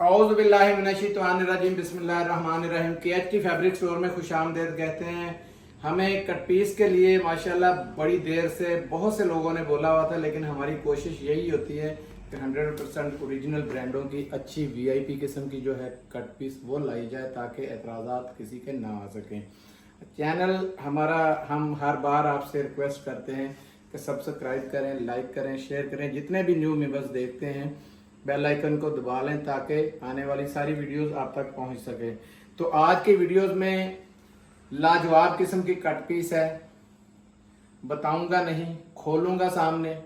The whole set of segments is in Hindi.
औज़ुबिल्लाहिमिनश्शैतानिर्रजीम बिस्मिल्लाहिर्रहमानिर्रहीम। KHT फैब्रिक स्टोर में खुशामदीद कहते हैं। हमें कट पीस के लिए माशाल्लाह बड़ी देर से बहुत से लोगों ने बोला हुआ था, लेकिन हमारी कोशिश यही होती है कि 100% ओरिजिनल ब्रांडों की अच्छी VIP किस्म की जो है कट पीस वो लाई जाए ताकि एतराज़ात किसी के ना आ सकें। चैनल हमारा, हम हर बार आपसे रिक्वेस्ट करते हैं कि सब्सक्राइब करें, लाइक करें, शेयर करें। जितने भी न्यू मेंबर्स देखते हैं बेल आइकन को दबा लें ताकि आने वाली सारी वीडियोस आप तक पहुंच सके। तो आज के वीडियोस में लाजवाब किस्म की कट पीस है, बताऊंगा नहीं, खोलूंगा सामने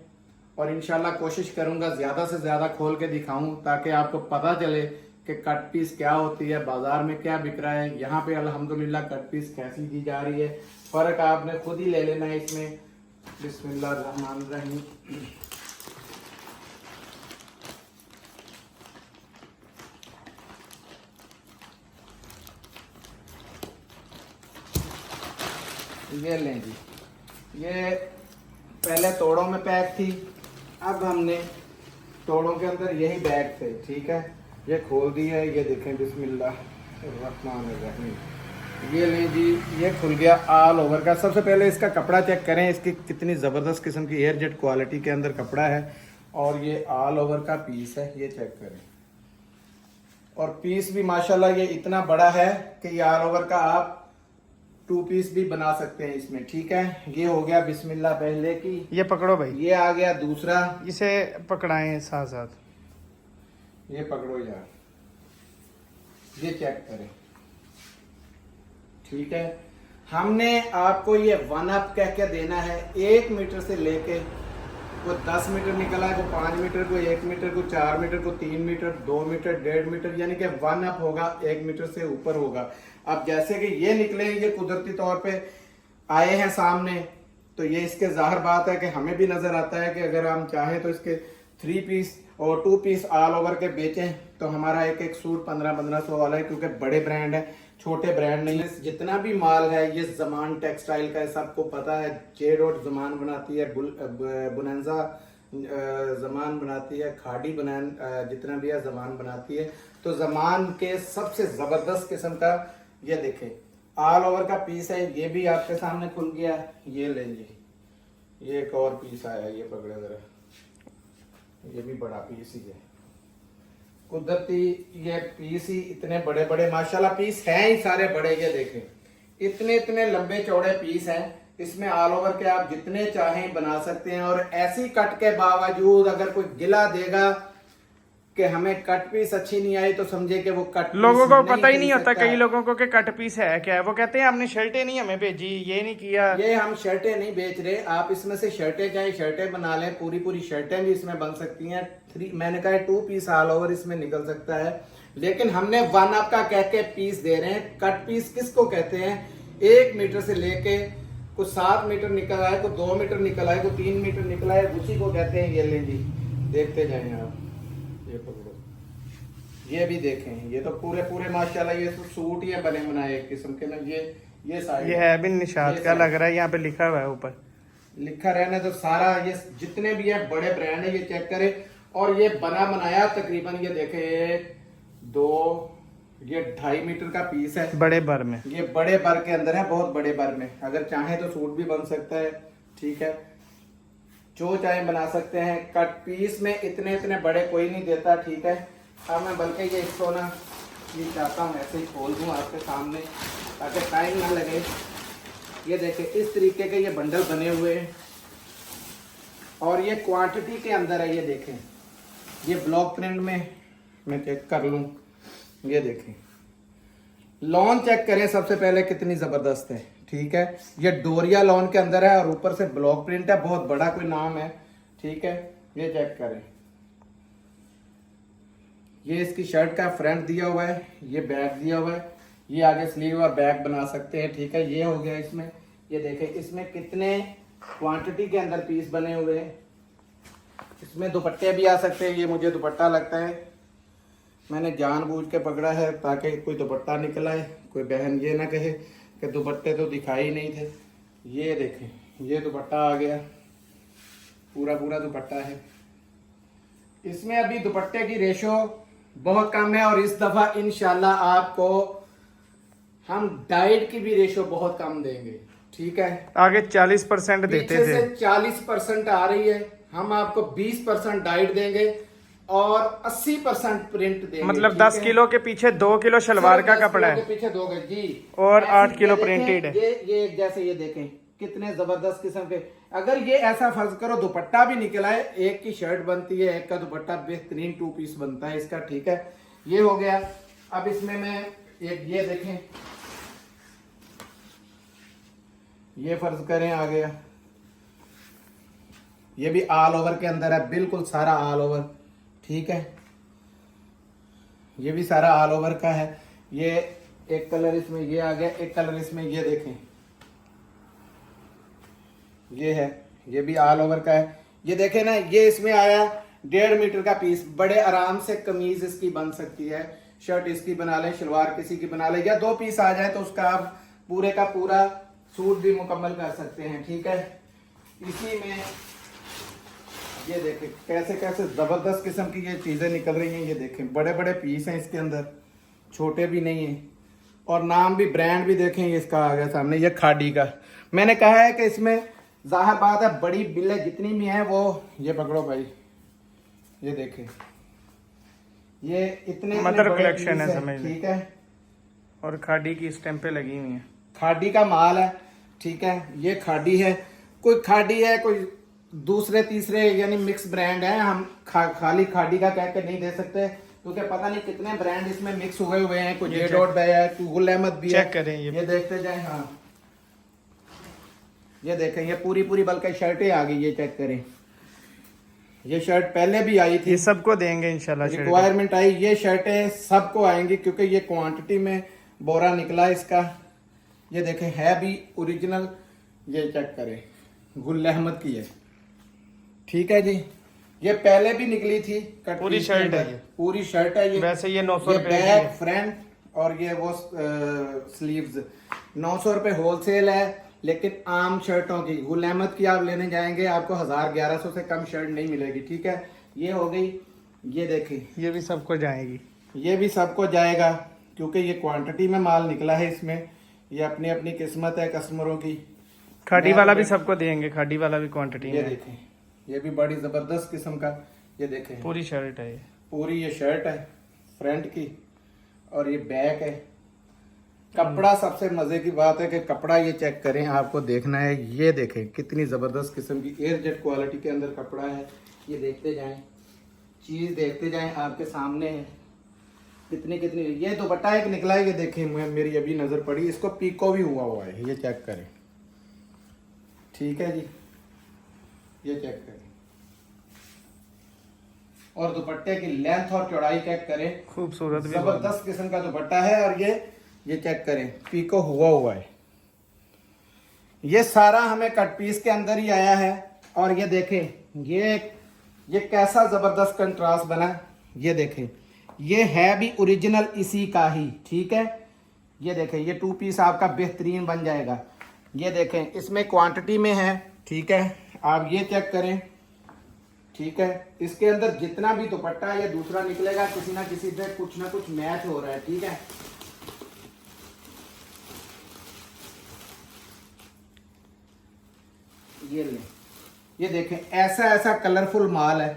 और इंशाल्लाह कोशिश करूंगा ज़्यादा से ज़्यादा खोल के दिखाऊं ताकि आपको पता चले कि कट पीस क्या होती है, बाजार में क्या बिक रहा है, यहाँ पे अल्हम्दुलिल्लाह कट पीस कैसी दी जा रही है। फ़र्क आपने खुद ही ले लेना है इसमें। बिस्मिल्लाहिर्रहमानिर्रहीम। ये लें जी, ये पहले तोड़ों में पैक थी, अब हमने तोड़ों के अंदर यही बैग थे, ठीक है। ये खोल दी है, ये देखें बिस्मिल्लाहिर्रहमानिर्रहीम। ये लें जी, ये खुल गया ऑल ओवर का। सबसे पहले इसका कपड़ा चेक करें, इसकी कितनी ज़बरदस्त किस्म की एयर जेट क्वालिटी के अंदर कपड़ा है और ये ऑल ओवर का पीस है, ये चेक करें। और पीस भी माशाल्लाह ये इतना बड़ा है कि ये ऑल ओवर का आप 2 पीस भी बना सकते हैं इसमें, ठीक है। ये हो गया बिस्मिल्लाह पहले की। ये पकड़ो भाई, ये आ गया दूसरा, इसे पकड़ाएं साथ साथ। ये पकड़ो यार, ये चेक करें, ठीक है। हमने आपको ये 1 अप कह के देना है। 1 मीटर से लेके को 10 मीटर निकला है, को 5 मीटर, को 1 मीटर, को 4 मीटर, को 3 मीटर, 2 मीटर, 1.5 मीटर, यानी कि 1 अप होगा, 1 मीटर से ऊपर होगा। अब जैसे कि ये निकले, ये कुदरती तौर पे आए हैं सामने, तो ये इसके जाहिर बात है कि हमें भी नजर आता है कि अगर हम चाहें तो इसके 3 पीस और 2 पीस ऑल ओवर के बेचें तो हमारा एक एक सूट 1500 वाला है, क्योंकि बड़े ब्रांड है, छोटे ब्रांड नहीं है। जितना भी माल है ये जमान टेक्सटाइल का है, सबको पता है। जेडोट जमान बनाती है, बुनंजा जमान बनाती है, खाड़ी बनान जितना भी है जमान बनाती है। तो जमान के सबसे जबरदस्त किस्म का ये देखें ऑल ओवर का पीस है। ये भी आपके सामने खुल गया, ये लेंगे। ये एक और पीस आया, ये पकड़े जरा, ये भी बड़ा पीस ही है। कुदरती ये पीस ही इतने बड़े बड़े माशाल्लाह पीस हैं ही सारे बड़े। ये देखें इतने इतने लंबे चौड़े पीस हैं, इसमें ऑल ओवर के आप जितने चाहें बना सकते हैं। और ऐसी कट के बावजूद अगर कोई गिला देगा कि हमें कट पीस अच्छी नहीं आई तो समझे कि वो कट लोगों पीस को नहीं पता ही नहीं खरीद होता, सकता कई है। लोगों को कि कट पीस है क्या है। वो कहते हैं आपने शर्टें नहीं हमें भेजी, ये नहीं किया। ये हम शर्टें नहीं बेच रहे, आप इसमें से शर्टें चाहे शर्टें बना लें, पूरी पूरी शर्टें भी इसमें बन सकती हैं। 3 मैंने कहा 2 पीस ऑल ओवर इसमें निकल सकता है, लेकिन हमने 1 अप का कह के पीस दे रहे हैं। कट पीस किसको कहते हैं? 1 मीटर से लेके कुछ 7 मीटर निकल आए, कुछ 2 मीटर निकल आए, कुछ 3 मीटर निकल आए, उसी को कहते हैं। ये लें जी, देखते जाएं आप, ये पकड़ो, ये भी देखें, ये तो पूरे पूरे माशाल्लाह ये सूट ही है बने बनाए एक किस्म के ना। ये साइड ये है भी निशात का लग रहा है, यहाँ पे लिखा हुआ है ऊपर, लिखा रहने तो सारा ये जितने भी है बड़े ब्रांड है, ये चेक करें। और ये बना बनाया तकरीबन ये देखें 1 2 ये 2.5 मीटर का पीस है, बड़े बर में। ये बड़े बर के अंदर है, बहुत बड़े बर में। अगर चाहे तो सूट भी बन सकता है, ठीक है, जो चाहे बना सकते हैं। कट पीस में इतने इतने बड़े कोई नहीं देता, ठीक है। अब मैं बल्कि ये इसको ना ये चाहता हूँ ऐसे ही खोल दूँ आपके सामने ताकि टाइम ना लगे। ये देखें इस तरीके के ये बंडल बने हुए हैं और ये क्वांटिटी के अंदर है। ये देखें, ये ब्लॉक प्रिंट में मैं चेक कर लूँ, ये देखें लॉन चेक करें सबसे पहले कितनी ज़बरदस्त है, ठीक है। ये डोरिया लॉन के अंदर है और ऊपर से ब्लॉक प्रिंट है, बहुत बड़ा कोई नाम है, ठीक है। ये चेक करें, ये इसकी शर्ट का फ्रंट दिया हुआ है, ये बैक दिया हुआ है, ये आगे स्लीव और बैक बना सकते हैं, ठीक है। ये हो गया इसमें। ये देखें इसमें कितने क्वांटिटी के अंदर पीस बने हुए हैं। इसमें दुपट्टे भी आ सकते हैं, ये मुझे दुपट्टा लगता है, मैंने जानबूझ के पकड़ा है ताकि कोई दुपट्टा निकला है, कोई बहन ये ना कहे कि दुपट्टे तो दिखाई नहीं थे। ये देखें ये दुपट्टा आ गया, पूरा पूरा दुपट्टा है। इसमें अभी दुपट्टे की रेशो बहुत कम है। और इस दफा इंशाल्लाह आपको हम डाइट की भी रेशो बहुत कम देंगे, ठीक है। आगे 40% देते पीछे थे। से 40% आ रही है, हम आपको 20% डाइट देंगे और 80% प्रिंट देंगे। मतलब ठीक 10 है? किलो के पीछे 2 किलो शलवार का सिर्फ 10 कपड़ा किलो है के पीछे दोगे जी। और ऐसी 8 किलो ये देखें, प्रिंटेड है। ये जैसे ये देखें कितने जबरदस्त किस्म के। अगर ये ऐसा फर्ज करो दुपट्टा भी निकला है, एक की शर्ट बनती है, एक का दुपट्टा बेहतरीन 2 पीस बनता है इसका, ठीक है। ये हो गया। अब इसमें मैं एक ये देखें, ये फर्ज करें आ गया, ये भी ऑल ओवर के अंदर है, बिल्कुल सारा ऑल ओवर, ठीक है। ये भी सारा ऑल ओवर का है। ये एक कलर इसमें ये आ गया, एक कलर इसमें ये देखें, ये है, ये भी ऑल ओवर का है। ये देखें ना, ये इसमें आया 1.5 मीटर का पीस, बड़े आराम से कमीज इसकी बन सकती है, शर्ट इसकी बना लें, शलवार किसी की बना लें, या 2 पीस आ जाए तो उसका आप पूरे का पूरा सूट भी मुकम्मल कर सकते हैं, ठीक है। इसी में ये देखें कैसे कैसे जबरदस्त किस्म की ये चीजें निकल रही हैं। ये देखें बड़े बड़े पीस हैं इसके अंदर, छोटे भी नहीं है। और नाम भी, ब्रांड भी देखें, ये इसका आ गया सामने, ये खाड़ी का। मैंने कहा है कि इसमें जाहिर बात है बड़ी बिल्लें जितनी भी हैं वो, ये पकड़ो भाई, ये देखें, ये इतने मदर बड़े कलेक्शन पीस है, हैं, समझ लें। ठीक है। और खाड़ी की स्टैंपें लगी हुई हैं। खाड़ी का माल है, ठीक है। ये खाड़ी है, कोई खाड़ी है, कोई दूसरे तीसरे यानी मिक्स ब्रांड है। हम खाली खाड़ी का कह के नहीं दे सकते, क्योंकि पता नहीं कितने ब्रांड इसमें मिक्स हुए हैं। कोई जे डॉट भी है, कोई गुल अहमद भी है। चेक करें ये देखते जाए। हाँ, ये देखें, ये पूरी पूरी बल्कि शर्टें आ गई, ये चेक करें। ये शर्ट पहले भी आई थी, ये सबको देंगे इंशाल्लाह। रिक्वायरमेंट आई, ये शर्टें सबको आएंगी क्योंकि ये क्वांटिटी में बोरा निकला इसका। ये देखें है भी ओरिजिनल, ये चेक करें, गुल अहमद की है, ठीक है जी। ये पहले भी निकली थी, पूरी शर्ट है, पूरी शर्ट है ये। वैसे ये 900 रुपए की बैक है। फ्रंट और ये वो स्लीव्स 900 रुपए होलसेल है। लेकिन आम शर्टों की, गुल अहमद की आप लेने जाएंगे आपको 1000-1100 से कम शर्ट नहीं मिलेगी, ठीक है। ये हो गई। ये देखिए, ये भी सबको जाएगी। ये भी सबको जाएगा क्योंकि ये क्वांटिटी में माल निकला है इसमें। ये अपनी अपनी किस्मत है कस्टमरों की। खाड़ी वाला भी सबको देंगे, खाड़ी वाला भी क्वांटिटी ये में। देखें, ये भी बड़ी जबरदस्त किस्म का, ये देखें पूरी शर्ट है ये। पूरी ये शर्ट है फ्रंट की और ये बैक है। कपड़ा सबसे मजे की बात है कि कपड़ा ये चेक करें, आपको देखना है। ये देखें कितनी जबरदस्त किस्म की एयर जेट क्वालिटी के अंदर कपड़ा है। ये देखते जाएं, चीज देखते जाएं, आपके सामने है कितनी कितनी। ये दुपट्टा एक निकला है, ये देखें, मेरी अभी नजर पड़ी, इसको पीको भी हुआ है, ये चेक करें, ठीक है जी। ये चेक करें और दुपट्टे की लेंथ और चौड़ाई चेक करें, खूबसूरत भी जबरदस्त किस्म का दुपट्टा है। और ये चेक करें, पीको हुआ है। ये सारा हमें कट पीस के अंदर ही आया है। और ये देखें, ये कैसा जबरदस्त कंट्रास्ट बना। ये देखें, ये है भी ओरिजिनल इसी का ही, ठीक है। ये देखें, ये 2 पीस आपका बेहतरीन बन जाएगा। ये देखें, इसमें क्वांटिटी में है, ठीक है। आप ये चेक करें, ठीक है। इसके अंदर जितना भी दुपट्टा ये दूसरा निकलेगा, किसी ना किसी पे कुछ ना कुछ मैच हो रहा है, ठीक है। ये ले, ये देखें, ऐसा ऐसा कलरफुल माल है,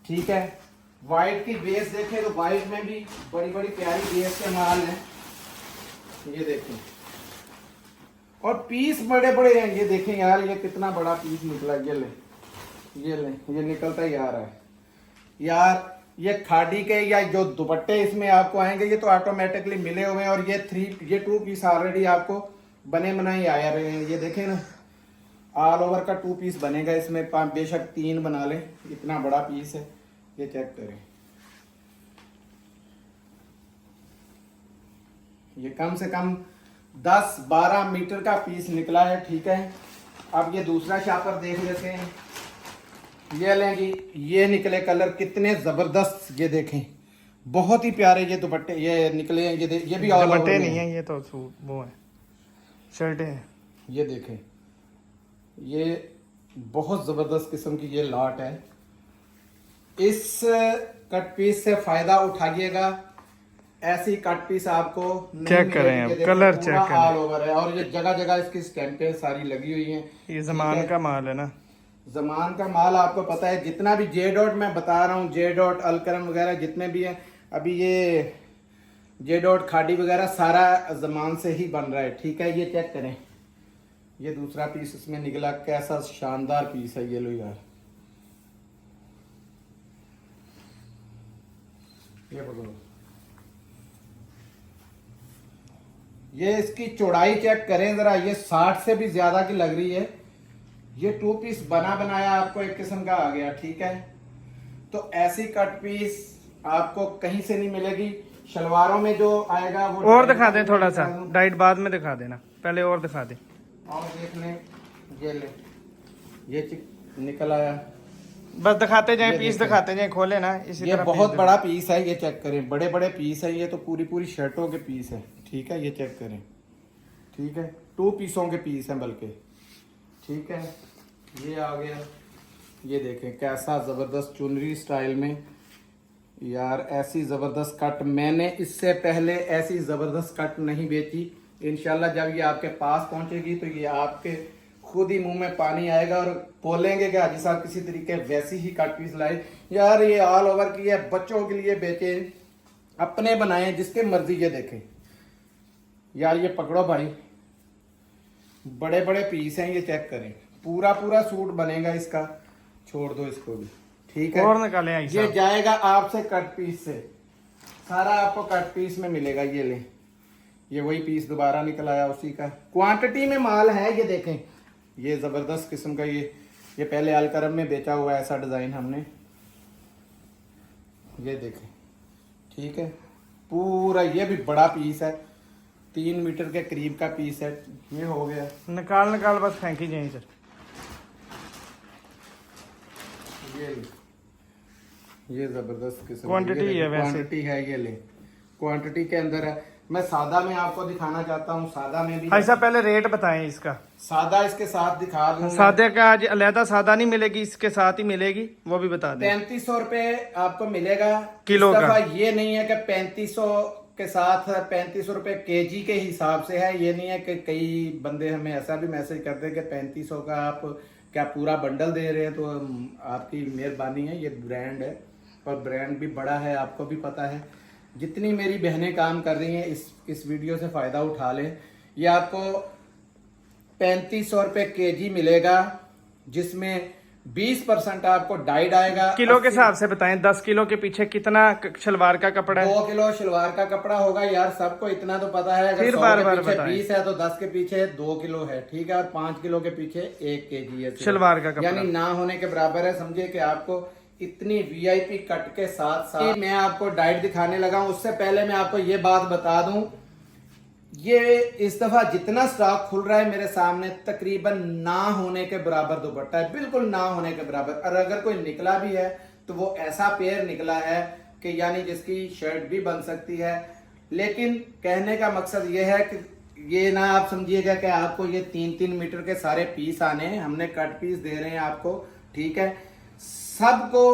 ठीक है। वाइट की बेस देखें तो वाइट में भी बड़ी बड़ी प्यारी बेस के माल हैं, ये देखें। और पीस बड़े बड़े हैं, ये देखें यार, ये कितना बड़ा पीस निकला। ये निकलता ही आ रहा है यार। ये खाड़ी के या जो दुपट्टे इसमें आपको आएंगे, ये तो ऑटोमेटिकली मिले हुए हैं। और ये 2 पीस ऑलरेडी आपको बने बनाए आ रहे हैं। ये देखें ना, ऑल ओवर का 2 पीस बनेगा इसमें, बेशक 3 बना लें, इतना बड़ा पीस है। ये चेक करें, ये कम से कम 10-12 मीटर का पीस निकला है, ठीक है। अब ये दूसरा शापर देख लेते हैं। ये लें जी, ये निकले कलर कितने जबरदस्त, ये देखें, बहुत ही प्यारे ये दुपट्टे ये निकले हैं। ये भी ऑल ओवर दुपट्टे में नहीं है, ये तो वो है, शर्टें हैं। ये देखें, ये बहुत जबरदस्त किस्म की ये लाट है, इस कट पीस से फायदा उठाइएगा। ऐसी कट पीस आपको नहीं चेक करें मिलेगी। अब, ये देखो, कलर पूरा चेक करें। ऑल ओवर है और ये जगह जगह इसकी स्टैंपें सारी लगी हुई हैं। ये ज़मान का माल है ना। जमान का माल आपको पता है, जितना भी जे डॉट मैं बता रहा हूँ, जे डॉट अलकरम वगैरह जितने भी हैं, अभी ये जे डॉट खाड़ी वगैरह सारा जमान से ही बन रहा है। ठीक है, ये चेक करें, ये दूसरा पीस इसमें निकला, कैसा शानदार पीस है ये। लो यार, ये पकड़ो, ये इसकी चौड़ाई चेक करें जरा, ये 60 से भी ज्यादा की लग रही है। ये 2 पीस बना बनाया आपको एक किस्म का आ गया। ठीक है, तो ऐसी कट पीस आपको कहीं से नहीं मिलेगी। शलवारों में जो आएगा वो और दिखा दें थोड़ा सा, डाइट बाद में दिखा देना, पहले और दिखा दे। और देख लें, ये ले, ये निकल आया। बस दिखाते जाए, ये पीस देखें। दिखाते जाए, खोले ना इसी ये तरह। बहुत बड़ा पीस है, ये चेक करें, बड़े बड़े पीस है ये, तो पूरी पूरी शर्टों के पीस है। ठीक है, ये चेक करें। ठीक है, 2 पीसों के पीस हैं बल्कि। ठीक है, ये आ गया, ये देखें कैसा जबरदस्त चुनरी स्टाइल में यार। ऐसी जबरदस्त कट मैंने इससे पहले ऐसी जबरदस्त कट नहीं बेची। इंशाल्लाह जब ये आपके पास पहुंचेगी तो ये आपके खुद ही मुंह में पानी आएगा और बोलेंगे कि हाजी साहब किसी तरीके वैसी ही कट पीस लाए। यार ये ऑल ओवर की है, बच्चों के लिए बेचे, अपने बनाए, जिसके मर्जी। ये देखें यार, ये पकड़ो भाई, बड़े बड़े पीस हैं, ये चेक करें। पूरा पूरा सूट बनेगा इसका, छोड़ दो इसको भी। ठीक है, और निकाले ये जाएगा आपसे कट पीस से, सारा आपको कट पीस में मिलेगा। ये ले, ये वही पीस दोबारा निकल आया उसी का, क्वांटिटी में माल है। ये देखें, ये जबरदस्त किस्म का, ये पहले अलकरम में बेचा हुआ है ऐसा डिजाइन हमने। ये देखें, ठीक है, पूरा ये भी बड़ा पीस है, 3 मीटर के करीब का पीस है। ये हो गया, निकाल बस फेंकी जाए सर। ये जबरदस्त किस्म क्वांटिटी है, वैसे क्वांटिटी है। ये ले, क्वांटिटी के अंदर है। मैं सादा में आपको दिखाना चाहता हूँ, सादा में भी ऐसा पहले रेट बताएं इसका। सादा इसके साथ दिखा दूंगा। सादे का आज अलहदा सादा नहीं मिलेगी, इसके साथ ही मिलेगी, वो भी बता दें। 3500 रुपए आपको मिलेगा किलो इस का। दफा ये नहीं है कि 3500 के साथ 3500 रुपए केजी के हिसाब से है। ये नहीं है कि कई बंदे हमें ऐसा भी मैसेज करते हैं कि 3500 का आप क्या पूरा बंडल दे रहे हैं, तो आपकी मेहरबानी है। ये ब्रांड है और ब्रांड भी बड़ा है, आपको भी पता है। जितनी मेरी बहनें काम कर रही हैं इस वीडियो से फायदा उठा लें। ये आपको 3500 रुपए केजी मिलेगा, जिसमें 20% आपको डाइड आएगा। किलो के हिसाब से बताएं, 10 किलो के पीछे कितना शलवार का कपड़ा है? 2 किलो शलवार का कपड़ा होगा यार, सबको इतना तो पता है। अगर फिर 100 बार-बार के पीछे बताएं। 20 है तो 10 के पीछे 2 किलो है। ठीक है, और 5 किलो के पीछे 1 केजी है शलवार का कपड़ा, यानी ना होने के बराबर है। समझिए कि आपको इतनी वीआईपी कट के साथ साथ मैं आपको डाइट दिखाने लगा हूं। उससे पहले मैं आपको ये बात बता दूं, ये इस दफा जितना स्टॉक खुल रहा है मेरे सामने, तकरीबन ना होने के बराबर दुपट्टा है, बिल्कुल ना होने के बराबर। और अगर कोई निकला भी है तो वो ऐसा पेयर निकला है कि यानी जिसकी शर्ट भी बन सकती है। लेकिन कहने का मकसद ये है कि ये ना आप समझिएगा कि आपको ये 3-3 मीटर के सारे पीस आने हैं। हमने कट पीस दे रहे हैं आपको। ठीक है, सबको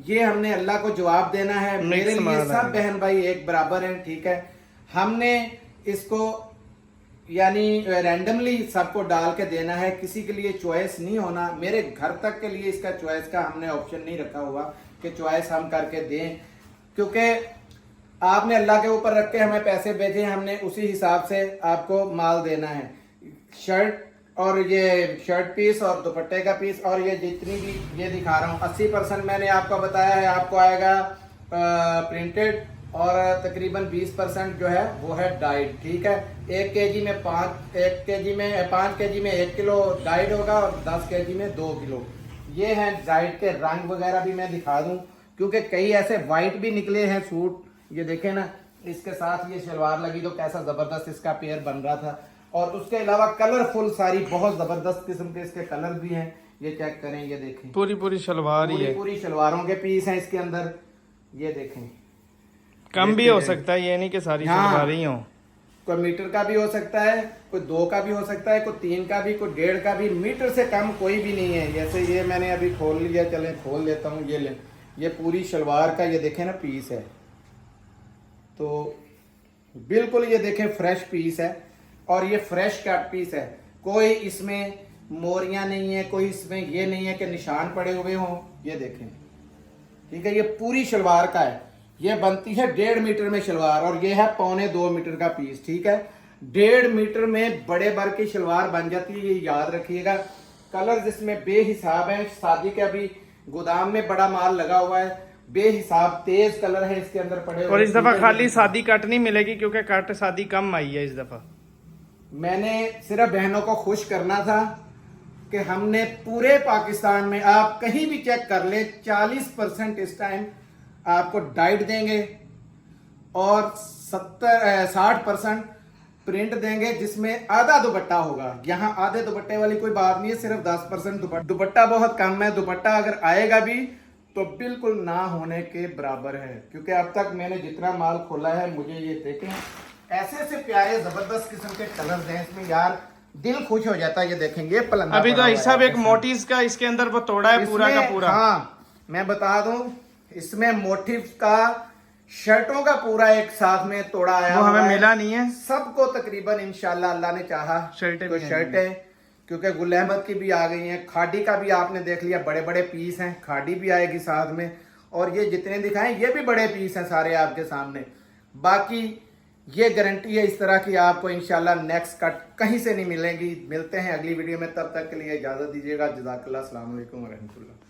ये हमने अल्लाह को जवाब देना है। मेरे लिए सब बहन भाई एक बराबर हैं। ठीक है, हमने इसको यानी रैंडमली सबको डाल के देना है, किसी के लिए चॉइस नहीं होना। मेरे घर तक के लिए इसका चॉइस का हमने ऑप्शन नहीं रखा हुआ कि चॉइस हम करके दें, क्योंकि आपने अल्लाह के ऊपर रख के हमें पैसे भेजे, हमने उसी हिसाब से आपको माल देना है। शर्ट और ये शर्ट पीस और दुपट्टे का पीस और ये जितनी भी ये दिखा रहा हूँ, 80% मैंने आपको बताया है आपको आएगा प्रिंटेड, और तकरीबन 20% जो है वो है डाइड। ठीक है, 1 केजी में 5 केजी में 1 किलो डाइड होगा और 10 केजी में 2 किलो। ये है डाइड के रंग वगैरह भी मैं दिखा दूं, क्योंकि कई ऐसे वाइट भी निकले हैं सूट। ये देखे ना, इसके साथ ये शलवार लगी तो कैसा जबरदस्त इसका पेयर बन रहा था। और उसके अलावा कलरफुल सारी बहुत जबरदस्त किस्म के इसके कलर भी हैं। ये चेक करें, ये देखें, पूरी शलवार ही है, पूरी शलवारों के पीस हैं इसके अंदर। ये देखें, कम भी हो सकता है, ये नहीं कि सारी शलवार ही हो। कोई मीटर का भी हो सकता है, कोई 2 का भी हो सकता है, कोई 3 का भी, कोई 1.5 का भी। मीटर से कम कोई भी नहीं है। जैसे ये मैंने अभी खोल लिया, चले खोल लेता हूँ। ये ले, ये पूरी शलवार का ये देखें ना पीस है, तो बिल्कुल ये देखें फ्रेश पीस है और ये फ्रेश कट पीस है। कोई इसमें मोरियां नहीं है, कोई इसमें ये नहीं है कि निशान पड़े हुए हों। ये देखें, ठीक है, ये पूरी शलवार का है। ये बनती है 1.5 मीटर में शलवार और ये है 1.25 मीटर का पीस, ठीक है। 1.5 मीटर में बड़े बर की शलवार बन जाती है, ये याद रखिएगा। कलर इसमें बेहिसाब है, शादी के अभी गोदाम में बड़ा माल लगा हुआ है, बेहिसाब तेज कलर है इसके अंदर पड़े हुए। और इस दफा खाली शादी कट नहीं मिलेगी क्योंकि कट शादी कम आई है इस दफा। मैंने सिर्फ बहनों को खुश करना था कि हमने पूरे पाकिस्तान में, आप कहीं भी चेक कर ले, 40% इस टाइम आपको डाइट देंगे और 60% प्रिंट देंगे जिसमें आधा दुपट्टा होगा। यहाँ आधे दुपट्टे वाली कोई बात नहीं है, सिर्फ 10% दुपट्टा बहुत कम है। दुपट्टा अगर आएगा भी तो बिल्कुल ना होने के बराबर है, क्योंकि अब तक मैंने जितना माल खोला है, मुझे ये देखें ऐसे ऐसे प्यारे जबरदस्त किस्म के कलर्स हैं इसमें, यार दिल खुश हो जाता है। ये देखेंगे पलंगा अभी तो हिसाब एक मोटिव का इसके अंदर वो तोड़ा है पूरा का पूरा। हाँ, मैं बता दूं, इसमें मोटिव का शर्टों का पूरा एक साथ में तोड़ा आया, वो हमें मिला नहीं है। सबको तकरीबन इंशाल्लाह अल्लाह ने चाहा शर्टें तो भी शर्टें, क्योंकि गुल अहमद की भी आ गई हैं, खाड़ी का भी आपने देख लिया, बड़े बड़े पीस हैं, खाड़ी भी आएगी साथ में। और ये जितने दिखाएं ये भी बड़े पीस हैं सारे आपके सामने। बाकी ये गारंटी है इस तरह की आपको इंशाल्लाह नेक्स्ट कट कहीं से नहीं मिलेगी। मिलते हैं अगली वीडियो में, तब तक के लिए इजाजत दीजिएगा। जज़ाकल्लाह, अस्सलाम वालेकुम व रहमतुल्लाह।